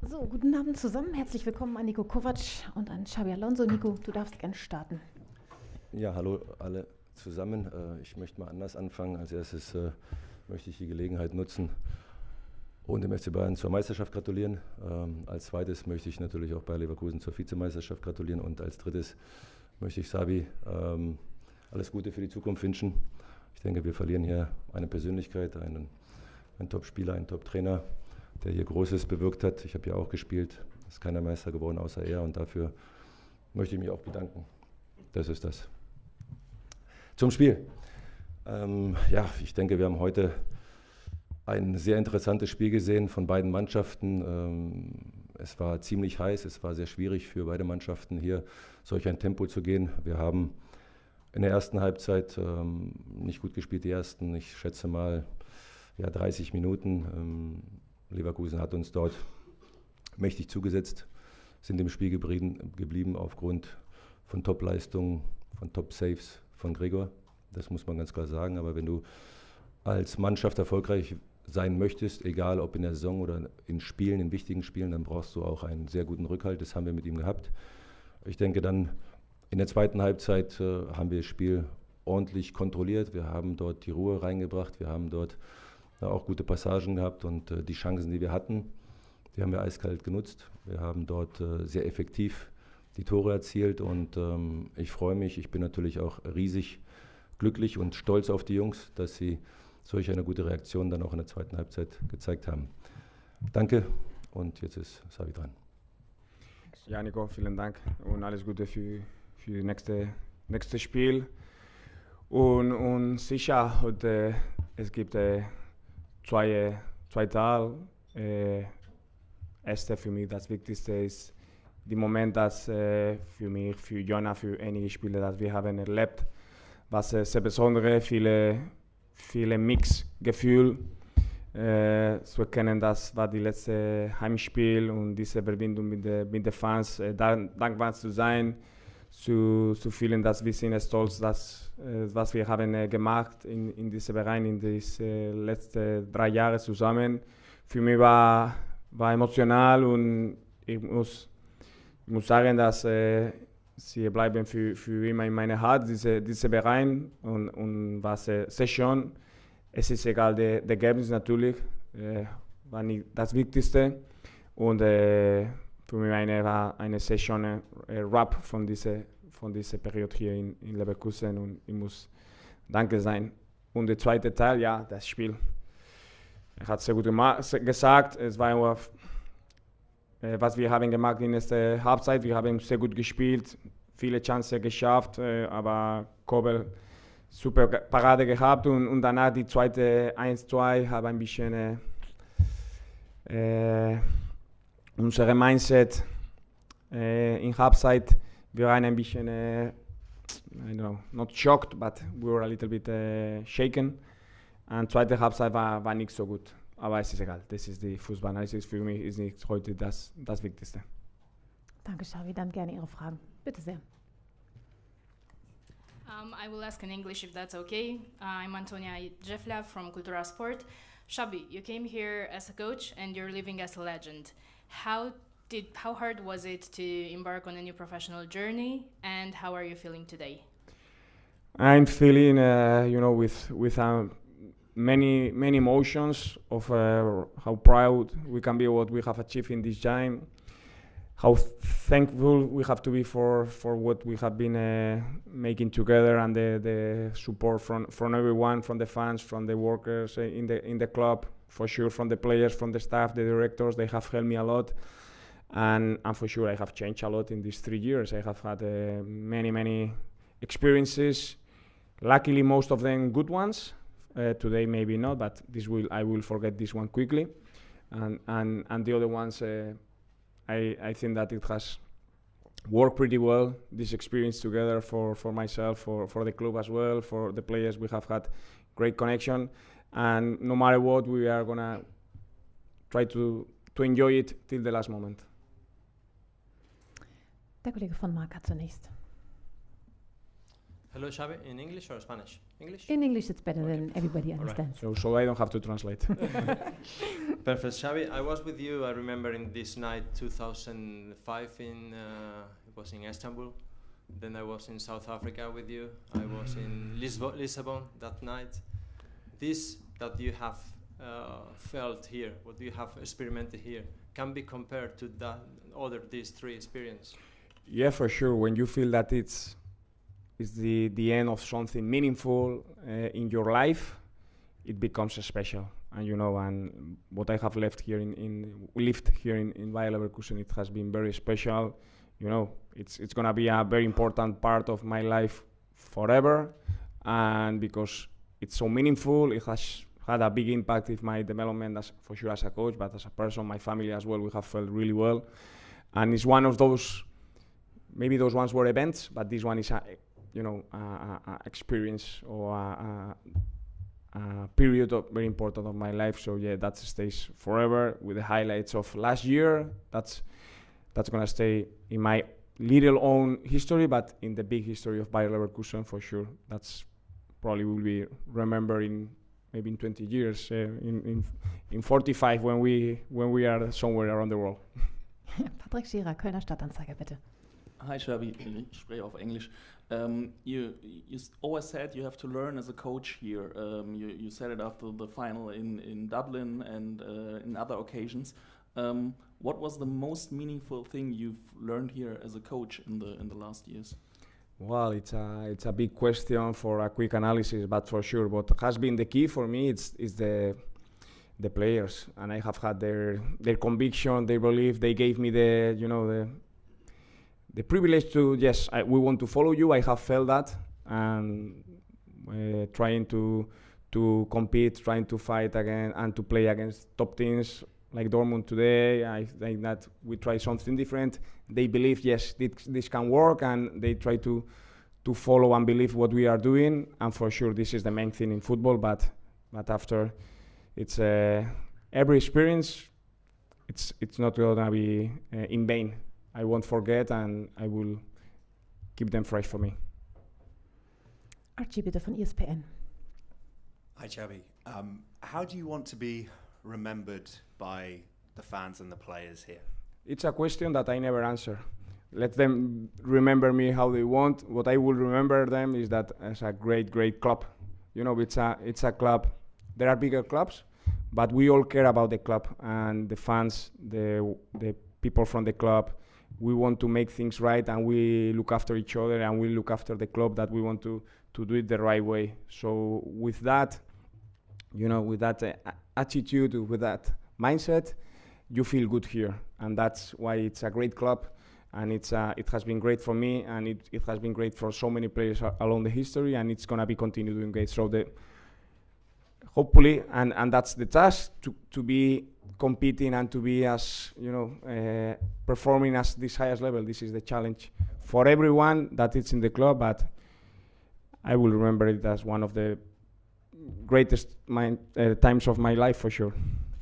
So, guten Abend zusammen. Herzlich willkommen an Nico Kovac und an Xabi Alonso. Nico, du darfst gerne starten. Ja, hallo alle zusammen. Ich möchte mal anders anfangen. Als erstes möchte ich die Gelegenheit nutzen und dem FC Bayern zur Meisterschaft gratulieren. Als zweites möchte ich natürlich auch bei Leverkusen zur Vizemeisterschaft gratulieren. Und als drittes möchte ich Xabi alles Gute für die Zukunft wünschen. Ich denke, wir verlieren hier eine Persönlichkeit, einen Top-Spieler, einen Top-Trainer, der hier Großes bewirkt hat. Ich habe ja auch gespielt, ist keiner Meister geworden außer er und dafür möchte ich mich auch bedanken. Das ist das. Zum Spiel. Ja, ich denke, wir haben heute ein sehr interessantes Spiel gesehen von beiden Mannschaften. Es war ziemlich heiß, es war sehr schwierig für beide Mannschaften hier solch ein Tempo zu gehen. Wir haben in der ersten Halbzeit nicht gut gespielt, die ersten, ich schätze mal, ja, 30 Minuten. Leverkusen hat uns dort mächtig zugesetzt, sind im Spiel geblieben aufgrund von Top-Leistungen, von Top-Saves von Gregor. Das muss man ganz klar sagen. Aber wenn du als Mannschaft erfolgreich sein möchtest, egal ob in der Saison oder in Spielen, in wichtigen Spielen, dann brauchst du auch einen sehr guten Rückhalt. Das haben wir mit ihm gehabt. Ich denke dann, in der zweiten Halbzeit haben wir das Spiel ordentlich kontrolliert. Wir haben dort die Ruhe reingebracht. Wir haben dort auch gute Passagen gehabt und die Chancen, die wir hatten, die haben wir eiskalt genutzt. Wir haben dort sehr effektiv die Tore erzielt und ich freue mich. Ich bin natürlich auch riesig glücklich und stolz auf die Jungs, dass sie solch eine gute Reaktion dann auch in der zweiten Halbzeit gezeigt haben. Danke und jetzt ist Xabi dran. Ja, Nico, vielen Dank und alles Gute für das nächste Spiel. Und sicher, heute, es gibt zwei Teile. Erste für mich, das Wichtigste ist der Moment, dass für mich, für Jonah, für einige Spiele, das wir haben erlebt, was sehr besonders, viele Mixgefühle zu erkennen, das war die letzte Heimspiel und diese Verbindung mit den Fans, dankbar zu sein, zu fühlen, dass wir sind stolz, was wir haben gemacht in diesem Verein, in diesen letzten 3 Jahren zusammen. Für mich war emotional und ich muss sagen, dass sie bleiben für immer in meinem Herz, diese Verein und was sehr schön. Es ist egal, das Ergebnis natürlich, war nicht das Wichtigste und für mich war eine sehr schöne Rap von dieser Periode hier in Leverkusen und ich muss Danke sein. Und der zweite Teil, ja, das Spiel. Er hat sehr gut gesagt, es war was wir haben gemacht in der Halbzeit. Wir haben sehr gut gespielt, viele Chancen geschafft, aber Kobel super Parade gehabt und danach die zweite 1-2 habe ein bisschen unsere Mindset in Halbzeit. Wir waren ein bisschen, I don't know, not shocked, but we were a little bit shaken. Und zweite Halbzeit war nicht so gut. Aber es ist egal, das ist die Fußballanalyse. Für mich ist nicht heute das Wichtigste. Danke, Xabi. Dann gerne Ihre Fragen. Bitte sehr. I will ask in English if that's okay. I'm Antonia Jefla from Cultura Sport. Xabi, you came here as a coach and you're living as a legend. How hard was it to embark on a new professional journey and how are you feeling today? I'm feeling, with many emotions of how proud we can be what we have achieved in this time, how thankful we have to be for what we have been making together and the support from everyone, from the fans, from the workers in the club, for sure from the players, from the staff, the directors. They have helped me a lot, and for sure I have changed a lot in these 3 years. I have had many experiences, luckily most of them good ones. Today maybe not, but I will forget this one quickly, and the other ones I think that it has worked pretty well, this experience together for myself, for the club as well, for the players. We have had great connection, and no matter what, we are gonna try to enjoy it till the last moment. Der Kollege von Marc hat zunächst. Hello, Xabi, in English or Spanish? English? In English, it's better Okay. than everybody understands. So I don't have to translate. Perfect, Xabi. I was with you. I remember in this night, 2005, it was in Istanbul. Then I was in South Africa with you. I was in Lisbon that night. This that you have felt here, what you have experimented here, can be compared to these three experiences. Yeah, for sure. When you feel that it's the end of something meaningful in your life, it becomes special. And and what I have lived here in Bayer Leverkusen, it has been very special. It's gonna be a very important part of my life forever, and because it's so meaningful, it has had a big impact in my development for sure as a coach, but as a person, my family as well, we have felt really well. And it's one of those, maybe those ones were events, but this one is a experience or a period very important of my life. So yeah, that stays forever with the highlights of last year. That's gonna stay in my little own history, but in the big history of Bayer Leverkusen for sure. That's probably will be remembered in maybe in 20 years, in 45 when we are somewhere around the world. Patrick Schierer, Kölner Stadtanzeiger, bitte. Hi, Xabi. Ich spreche auf Englisch. You always said you have to learn as a coach here. You said it after the final in Dublin and in other occasions. What was the most meaningful thing you've learned here as a coach in the last years? Well, it's a big question for a quick analysis, but for sure, what has been the key for me is the players, and I have had their conviction, their belief. They gave me the privilege to, yes, we want to follow you. I have felt that, and trying to compete, trying to fight again, and to play against top teams like Dortmund today. I think that we try something different. They believe, yes, this can work, and they try to follow and believe what we are doing. And for sure, this is the main thing in football. But after, it's every experience. It's not gonna be in vain. I won't forget, and I will keep them fresh for me. Archie, bitte von ESPN. Hi, Xabi. How do you want to be remembered by the fans and the players here? It's a question that I never answer. Let them remember me how they want. What I will remember them is that as a great club. It's a club. There are bigger clubs, but we all care about the club and the fans, the people from the club. We want to make things right, and we look after each other, and we look after the club that we want to do it the right way. So with that, with that attitude, with that mindset, you feel good here, and that's why it's a great club, and it has been great for me, and it has been great for so many players along the history, and it's gonna be continue doing great. So hopefully, and that's the task, to be competing and to be as performing at this highest level. This is the challenge for everyone that is in the club, but I will remember it as one of the greatest times of my life for sure.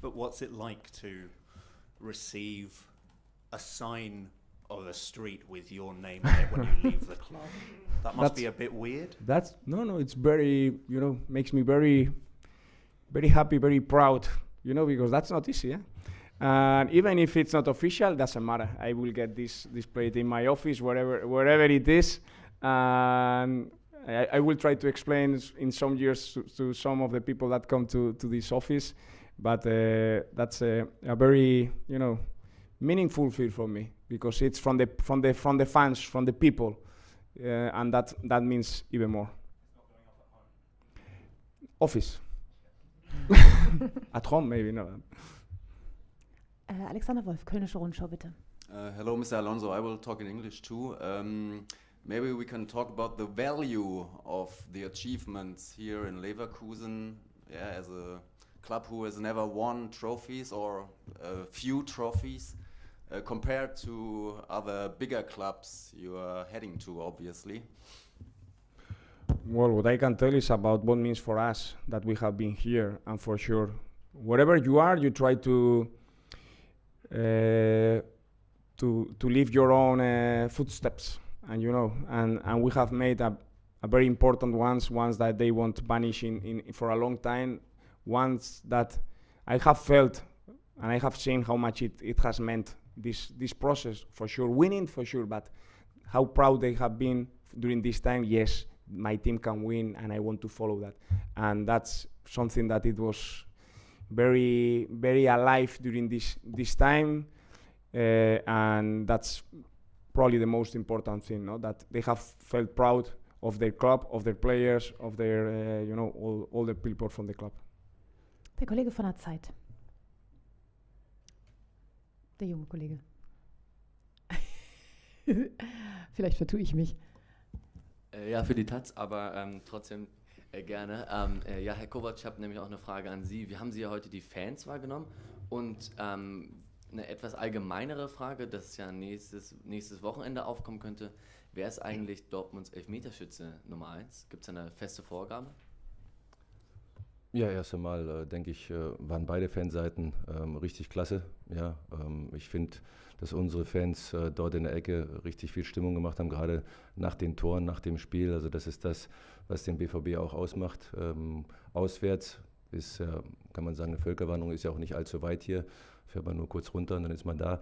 But what's it like to receive a sign of a street with your name on it when you leave the club? That must be a bit weird. No, it's very, makes me very, very happy, very proud, because that's not easy. And even if it's not official, doesn't matter. I will get this displayed in my office, wherever it is. And I will try to explain in some years to some of the people that come to this office. But that's a very, meaningful feel for me, because it's from the fans, from the people, and that means even more. Office. At home, maybe no. Alexander Wolf, Kölnische Rundschau, bitte. Hello, Mr. Alonso. I will talk in English too. Maybe we can talk about the value of the achievements here in Leverkusen, as a club who has never won trophies or few trophies compared to other bigger clubs you are heading to, obviously. Well, what I can tell is about what means for us that we have been here, and for sure, wherever you are, you try to leave your own footsteps, and and we have made a very important ones that they won't vanish in for a long time, ones that I have felt and I have seen how much it has meant, this process, for sure, winning for sure, but how proud they have been during this time. Yes, my team can win and I want to follow that, and that's something that it was very, very alive during this time, and that's probably the most important thing, no? That they have felt proud of their club, of their players, of their, all the people from the club. Der Kollege von der Zeit. Der junge Kollege. Vielleicht vertue ich mich. Ja, für die Taz, aber trotzdem gerne. Ja, Herr Kovac, ich habe nämlich auch eine Frage an Sie. Wie haben Sie ja heute die Fans wahrgenommen? Und eine etwas allgemeinere Frage, das ja nächstes Wochenende aufkommen könnte. Wer ist eigentlich Dortmunds Elfmeterschütze Nummer 1? Gibt es eine feste Vorgabe? Ja, erst einmal denke ich, waren beide Fanseiten richtig klasse. Ja, ich finde, dass unsere Fans dort in der Ecke richtig viel Stimmung gemacht haben, gerade nach den Toren, nach dem Spiel. Also das ist das, was den BVB auch ausmacht. Auswärts ist, kann man sagen, eine Völkerwanderung, ist ja auch nicht allzu weit hier. Fährt man nur kurz runter und dann ist man da.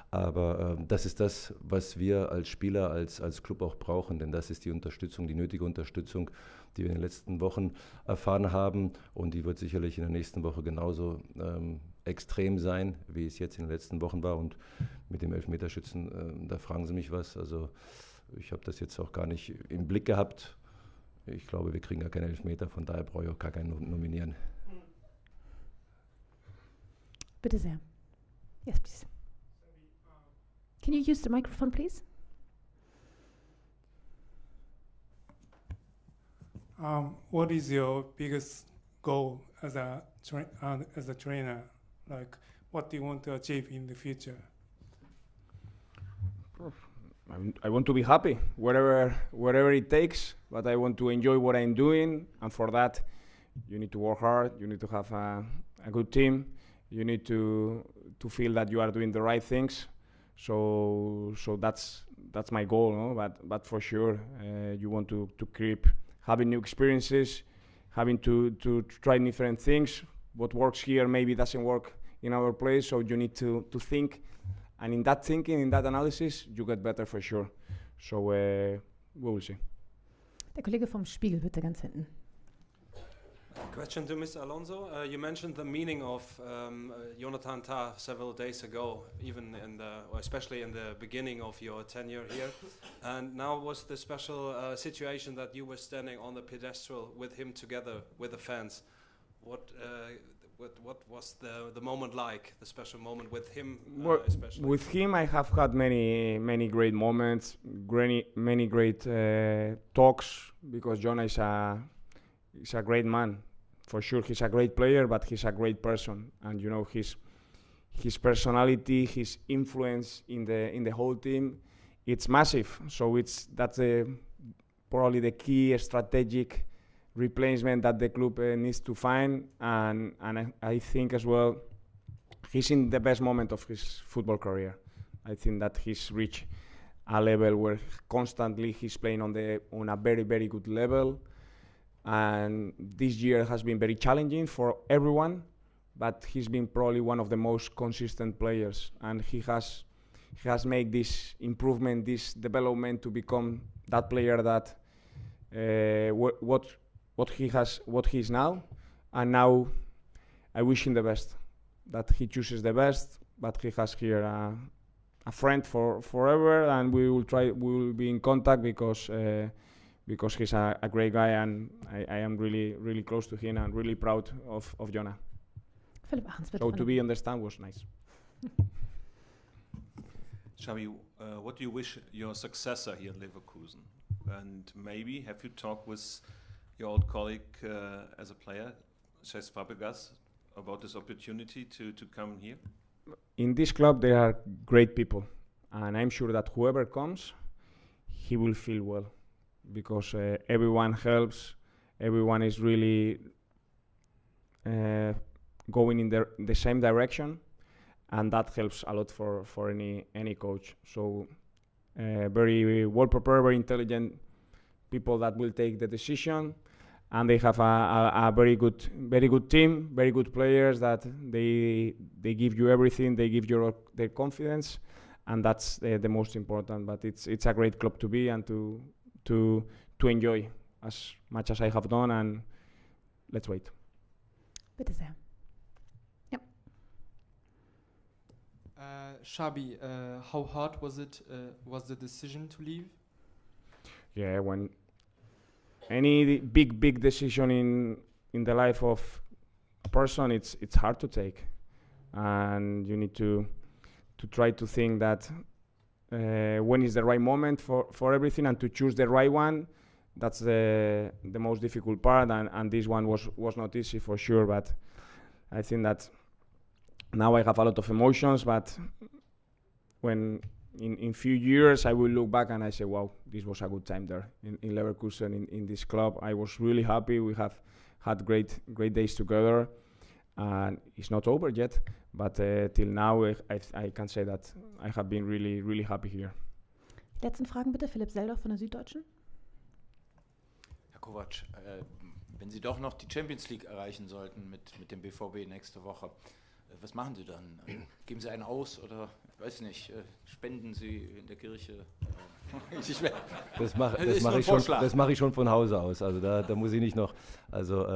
Aber das ist das, was wir als Spieler, als Club auch brauchen, denn das ist die Unterstützung, die nötige Unterstützung, die wir in den letzten Wochen erfahren haben, und die wird sicherlich in der nächsten Woche genauso extrem sein, wie es jetzt in den letzten Wochen war. Und mit dem Elfmeterschützen, da fragen Sie mich was. Also ich habe das jetzt auch gar nicht im Blick gehabt. Ich glaube, wir kriegen gar keine Elfmeter, von daher brauche ich auch gar keinen nominieren. Bitte sehr. Yes, please. Can you use the microphone, please? What is your biggest goal as a trainer? Like, what do you want to achieve in the future? I want to be happy, wherever it takes, but I want to enjoy what I'm doing, and for that, you need to work hard, you need to have a good team, you need to feel that you are doing the right things. So that's my goal, no? But for sure, you want to keep having new experiences, having to try different things. What works here maybe doesn't work in our place, so you need to think, and in that thinking, in that analysis, you get better for sure. So we will see. Der Kollege vom Spiegel, bitte ganz hinten. Question to Mr. Alonso. You mentioned the meaning of Jonathan Tah several days ago, even especially in the beginning of your tenure here. And now was the special situation that you were standing on the pedestal with him together with the fans. What was the moment like, the special moment with him especially? With him, I have had many great moments, many great talks, because Jonah is a great man. For sure, he's a great player, but he's a great person, and you know his personality, his influence in the whole team, it's massive. So that's probably the key strategic replacement that the club needs to find, and I think as well he's in the best moment of his football career. I think that he's reached a level where constantly he's playing on a very, very good level. And this year has been very challenging for everyone, but he's been probably one of the most consistent players, and he has made this improvement, this development to become that player that what he is now. And now I wish him the best, that he chooses the best, but he has here a friend for forever, and we will be in contact because he's a great guy, and I am really, really close to him and really proud of Jonah. So to be on the stand was nice. Xabi, what do you wish your successor here at Leverkusen? And maybe have you talked with your old colleague as a player, Cesc Fabregas, about this opportunity to come here? In this club, there are great people, and I'm sure that whoever comes, he will feel well, because everyone helps, everyone is really going in the same direction, and that helps a lot for any coach. So very well prepared, very intelligent people that will take the decision, and they have a very good team, very good players that they give you everything, they give you their confidence, and that's the most important. But it's a great club to be and to enjoy as much as I have done, and let's wait. Bitte sehr. Ja. Xabi, how hard was the decision to leave? Yeah, when any big decision in the life of a person, it's hard to take, and you need to try to think that when is the right moment for everything, and to choose the right one. That's the most difficult part, and this one was not easy for sure. But I think that now I have a lot of emotions. But when in few years I will look back and I say, wow, this was a good time there in Leverkusen, in this club. I was really happy. We have had great days together, and it's not over yet. But till now, I can say that I have been really happy here. Letzten Fragen bitte, Philipp Seldorf von der Süddeutschen. Herr Kovac, wenn Sie doch noch die Champions League erreichen sollten mit dem BVB nächste Woche, was machen Sie dann? Geben Sie einen aus oder, ich weiß nicht, spenden Sie in der Kirche? Das mache ich schon von Hause aus, also da muss ich nicht noch, also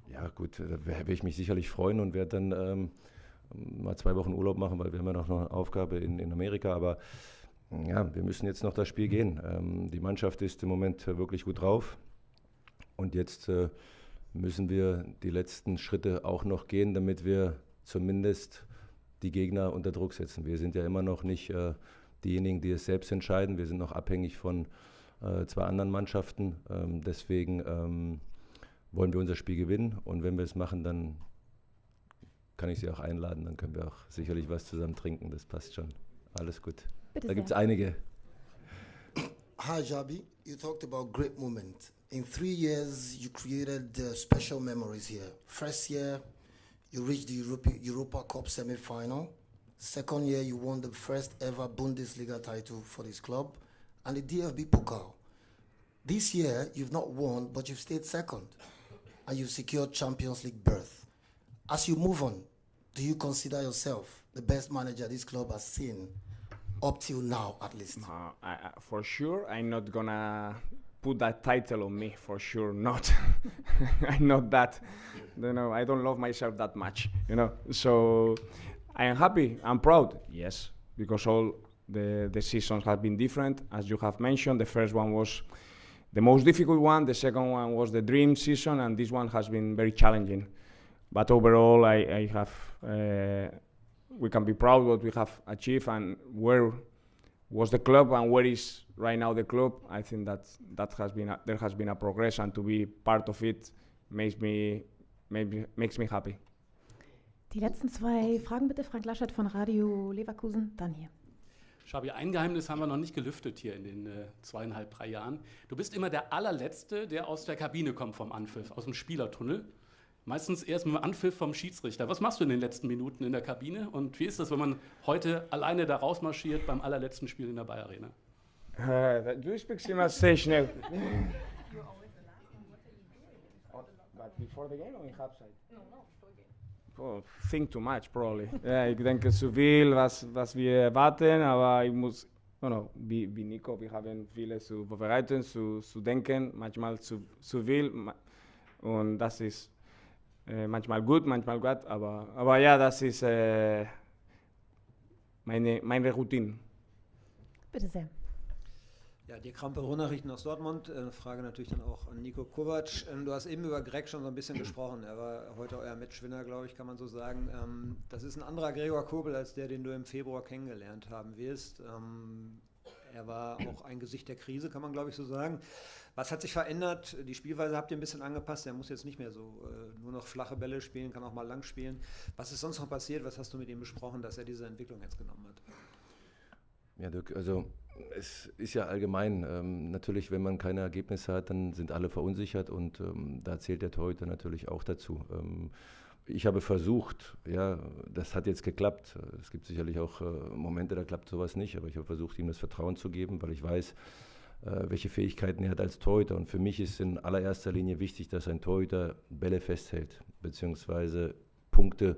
ja gut, da werde ich mich sicherlich freuen und werde dann mal 2 Wochen Urlaub machen, weil wir haben ja noch eine Aufgabe in Amerika, aber ja, wir müssen jetzt noch das Spiel gehen. Die Mannschaft ist im Moment wirklich gut drauf und jetzt müssen wir die letzten Schritte auch noch gehen, damit wir zumindest die Gegner unter Druck setzen. Wir sind ja immer noch nicht diejenigen, die es selbst entscheiden. Wir sind noch abhängig von 2 anderen Mannschaften. Deswegen wollen wir unser Spiel gewinnen und wenn wir es machen, dann kann ich Sie auch einladen. Dann können wir auch sicherlich was zusammen trinken. Das passt schon. Alles gut. Bitte da gibt es sehr. einige. Hi, Xabi. You talked about great moment. In 3 years, you created special memories here. First year, you reached the Europa Cup semi-final. Second year, you won the first ever Bundesliga title for this club and the DFB Pokal. This year, you've not won, but you've stayed second and you've secured Champions League berth. As you move on, do you consider yourself the best manager this club has seen up till now, at least? For sure, I'm not gonna put that title on me. For sure, not. I'm not that. You know, I don't love myself that much. You know, so I am happy. I'm proud. Yes, because all the seasons have been different, as you have mentioned. The first one was the most difficult one. The second one was the dream season, and this one has been very challenging. But overall, I have. We can be proud what we have achieved and where was the club and where is right now the club. I think that there has been a progress, and to be part of it makes me happy. Die letzten 2 Fragen bitte, Frank Laschet von Radio Leverkusen, dann hier. Xabi, ein Geheimnis haben wir noch nicht gelüftet hier in den 2,5, 3 Jahren. Du bist immer der allerletzte, der aus der Kabine kommt vom Anpfiff, aus dem Spielertunnel. Meistens erst mit dem Anpfiff vom Schiedsrichter. Was machst du in den letzten Minuten in der Kabine? Und wie ist das, wenn man heute alleine da rausmarschiert beim allerletzten Spiel in der BayArena? Do you speak simulation? But before the game or in halftime? No, before the game. Oh, think too much, probably. Ja, ich denke zu viel, was wir erwarten, aber ich muss, wie Nico, wir haben vieles zu vorbereiten, zu denken, manchmal zu viel. Und das ist manchmal gut, manchmal gut, aber ja, das ist meine Routine. Bitte sehr. Ja, die Krampe-Ruhr-Nachrichten aus Dortmund. Frage natürlich dann auch an Nico Kovac. Du hast eben über Greg schon so ein bisschen gesprochen. Er war heute euer Matchwinner, glaube ich, kann man so sagen. Das ist ein anderer Gregor Kobel als der, den du im Februar kennengelernt haben wirst. Er war auch ein Gesicht der Krise, kann man, glaube ich, so sagen. Was hat sich verändert? Die Spielweise habt ihr ein bisschen angepasst. Er muss jetzt nicht mehr so nur noch flache Bälle spielen, kann auch mal lang spielen. Was ist sonst noch passiert? Was hast du mit ihm besprochen, dass er diese Entwicklung jetzt genommen hat? Ja, Dirk, also es ist ja allgemein, natürlich, wenn man keine Ergebnisse hat, dann sind alle verunsichert und da zählt der Torhüter natürlich auch dazu. Ich habe versucht, ja, das hat jetzt geklappt. Es gibt sicherlich auch Momente, da klappt sowas nicht, aber ich habe versucht, ihm das Vertrauen zu geben, weil ich weiß, welche Fähigkeiten er hat als Torhüter. Und für mich ist in allererster Linie wichtig, dass ein Torhüter Bälle festhält, beziehungsweise Punkte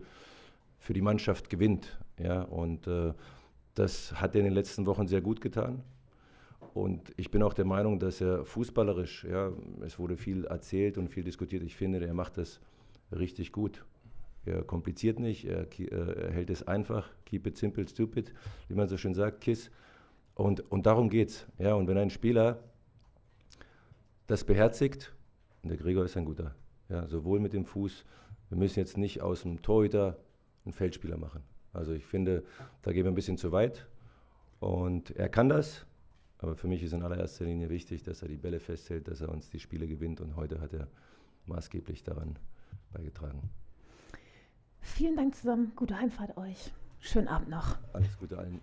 für die Mannschaft gewinnt. Ja? Und das hat er in den letzten Wochen sehr gut getan. Und ich bin auch der Meinung, dass er fußballerisch, ja, es wurde viel erzählt und viel diskutiert, ich finde, er macht das richtig gut. Er kompliziert nicht, er hält es einfach, keep it simple, stupid, wie man so schön sagt, KISS. Und darum geht's. Ja, und wenn ein Spieler das beherzigt, und der Gregor ist ein guter, ja, sowohl mit dem Fuß, wir müssen jetzt nicht aus dem Torhüter einen Feldspieler machen. Also ich finde, da gehen wir ein bisschen zu weit. Und er kann das, aber für mich ist in allererster Linie wichtig, dass er die Bälle festhält, dass er uns die Spiele gewinnt. Und heute hat er maßgeblich daran beigetragen. Vielen Dank zusammen, gute Heimfahrt euch. Schönen Abend noch. Alles Gute allen.